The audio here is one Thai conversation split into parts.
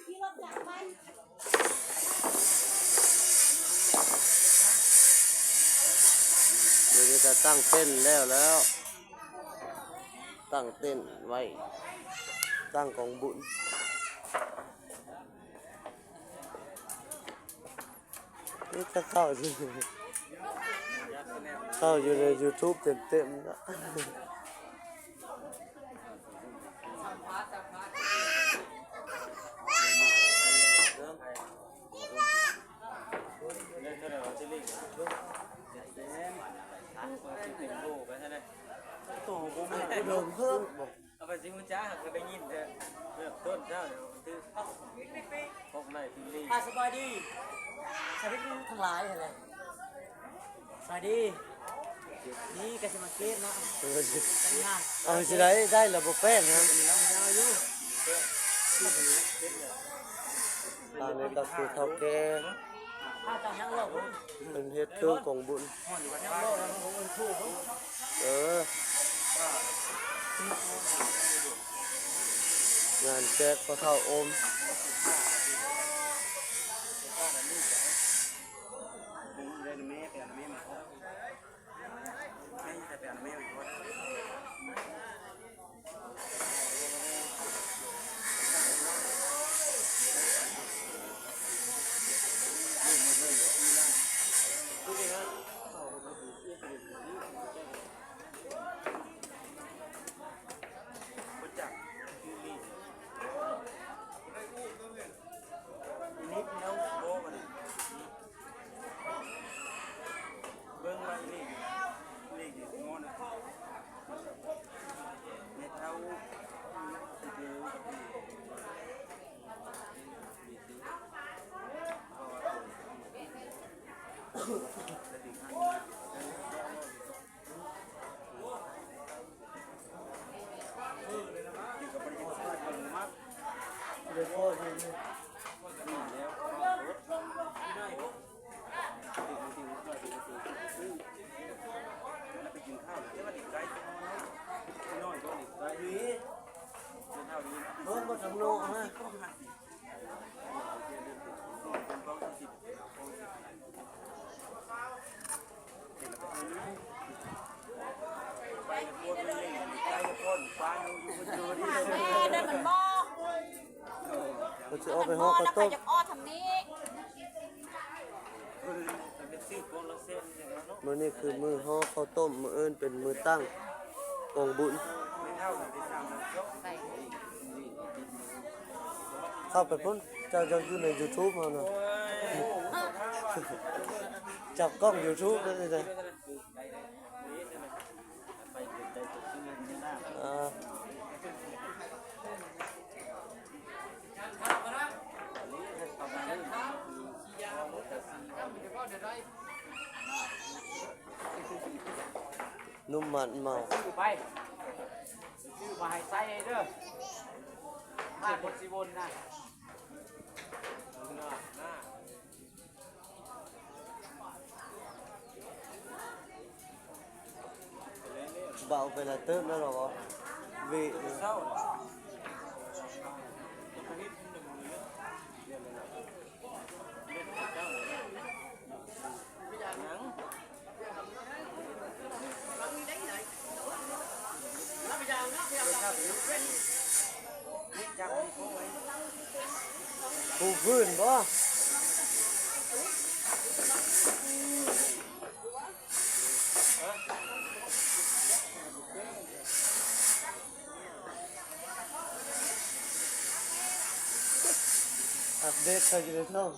เดี๋ยวจะตั้งเต้นแล้วตั้งเต้นไว้ตั้งกองบุญนี่จะเข้าอยู่ใน YouTube เต็มๆนะโดนเพิ่มเอาไปซิมุจ้าก็ได้ยินเถอะเริ่มต้นเจ้าเดี๋ยวมันตื้อพกในทีรีสบายดีสวัสดีทั้งหลายเลยสวัสดีนี่กสิมาเก็บเนาะเอาสิได้ระบบแป้งนะตอนนี้ก็คือเท่าแก่เป็นเฮ็ดเครื่องของบุญงานแจกพระเท่าอมเราจะเอาไปห่อข้าวต้มมื้อนี้คือมื้อห่อข้าวต้มมื้ออื่นเป็นมื้อตั้งกองบุญเข้าไปพุ่นเจ้าอยู่ใน YouTube เอาเนาะจับกล้อง YouTube ได้เลยนุ่มมันเมาชื่อไปชื่อมาให้ใส่เด้อมาบนสิบนนะเบาไปละเติมแล้วหรอวีผู้พื้นบ่อัปเดตกันอยู่เนาะ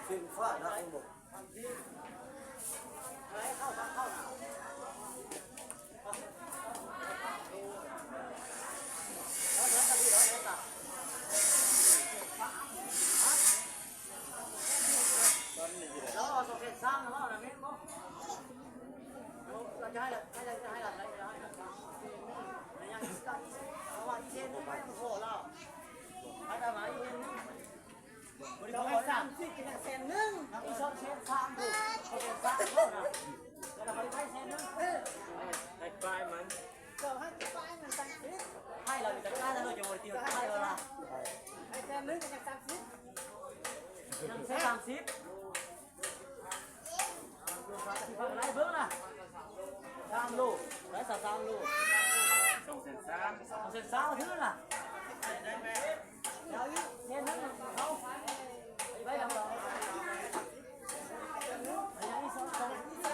ฟิล์มฟ้านะไอ้หมด 30เป็นแสนนึงอี2แสน3ถูกเขาเป็น3เท่านะแล้วเราไปแสนนึงให้ปลายมัน เราให้ป้ายมัน30ให้เราอยู่ตะกร้าแล้วเราจะโวยตีให้เวลาให้แสนนึงกับ30ยังแสน30อะไรเบิ่งน่ะ3ลูกได้3ลูก2.3 2.3ถือล่ะเดี๋ยวอีกเห็นนั้นเขาไปทำต่ออย่างนี้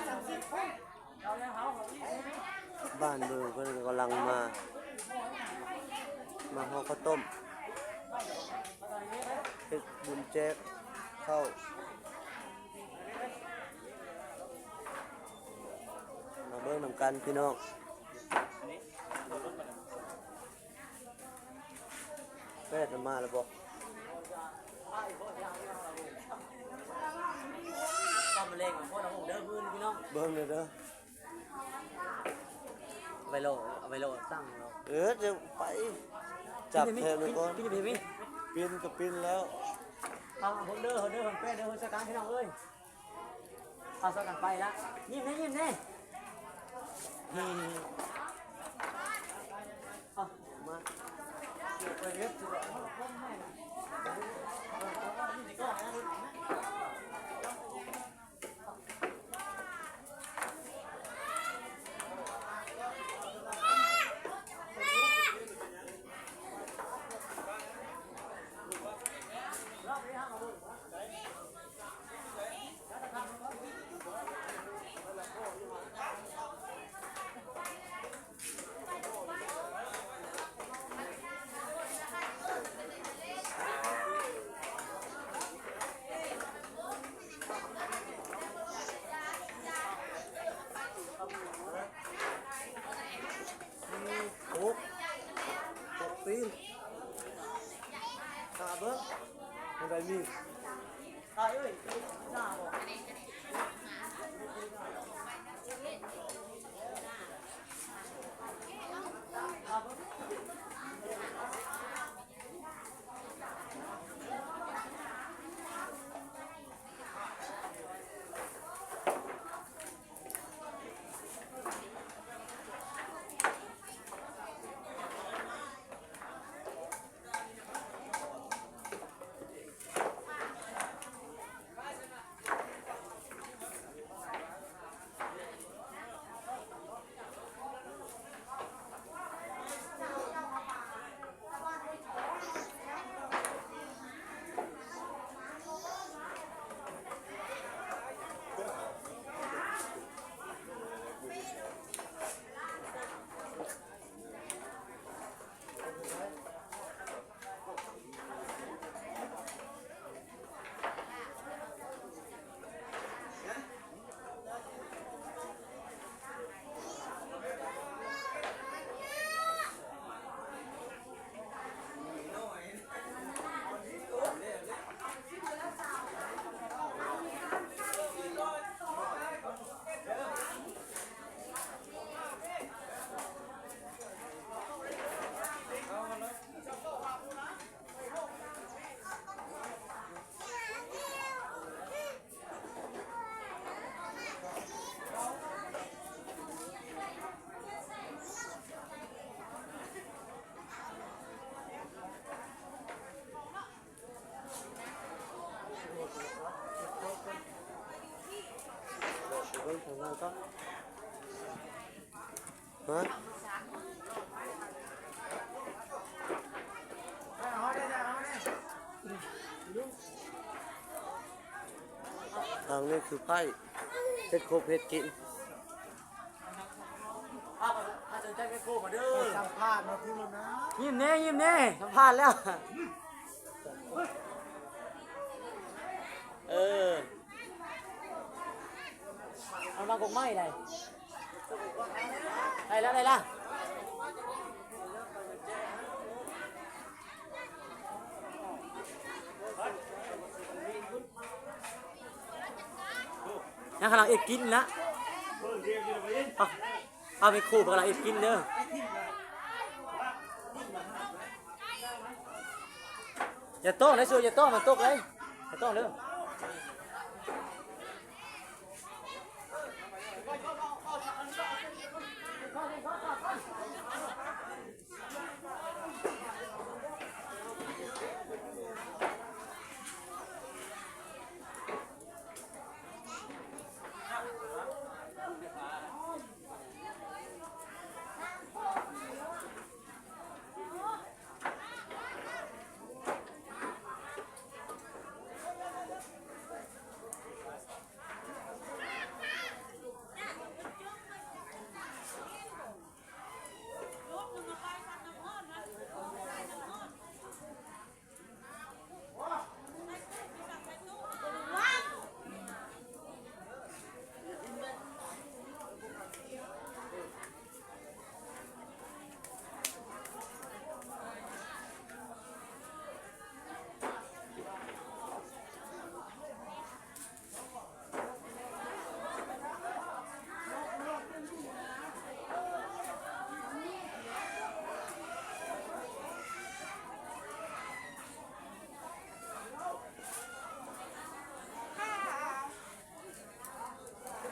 30เราแล้วเขา บ้านเบืองเพิ่นกำลังมาห่อข้าวต้มเฮ็ดบุญแจกข้าวมาเบิ่งนำกันพี่น้องแม่จะมาแล้วบอก ทำเล่งของพวกเราเดินมือพี่น้อง เบิ่งเลยเด้อ เอาไปโลตั้งเรา จะไปจับแทนเลยก่อน พี่จะพี่ ปิ้นก็ปิ้นแล้ว เอาผมเดินผมเป็นเดินสกัดพี่น้องเอ้ยเอาสกัดไปละยิ้มนี่เอามาไปเยอะจุดโอ้ตกปิ้นขาเบิ่งมันได้มี ตายเอ้ยหน้าบอกเบิ่งทางนั้นก็ฮะทางนี้คือไผ่เฮ็ดโคบเฮ็ดกิน อาจารย์จะไปโก้มาเด้อ สัมภาษณ์มาพี่แล้วนะ ยิ้มเน่สัมภาษณ์แล้วเอามากงไม้เลยได้ละยังขนาดเอกกินนะเอาไปคู่กับเราเอกกินเด้ออย่าโต้เลยสู้อย่าโต้มันตกเลย ไม่ต้องเด้อ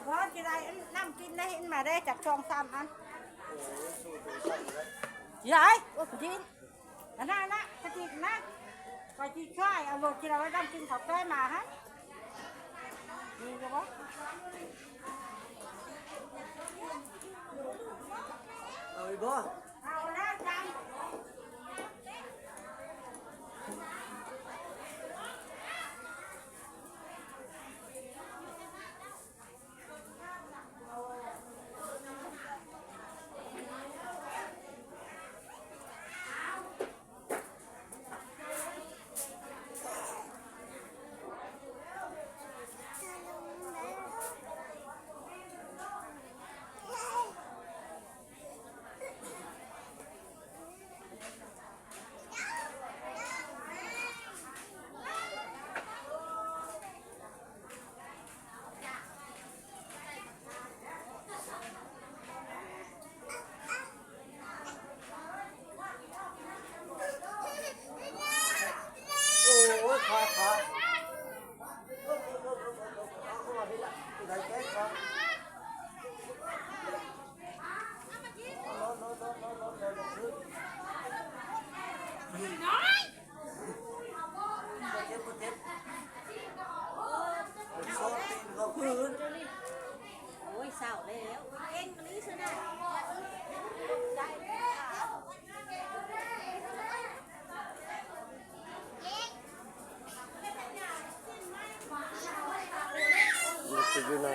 ว่าจะได้น้ำกินได้มาได้จากช่องซ้ำอันยายโอ้กินอันนั้นนะกะทินะไปที่ช่วยเอาโลที่เราไว้น้ำกินขอบแก้มาฮะนี่ก็บอก เอาอีกบ่ เอาแล้วจัง โอ้ยขาเอามาพี่ละที่ไหนแก๊สครับโอ้ยเศร้าแล้วเอ็งมันนี่สินะได้ มันจะอยู่ใน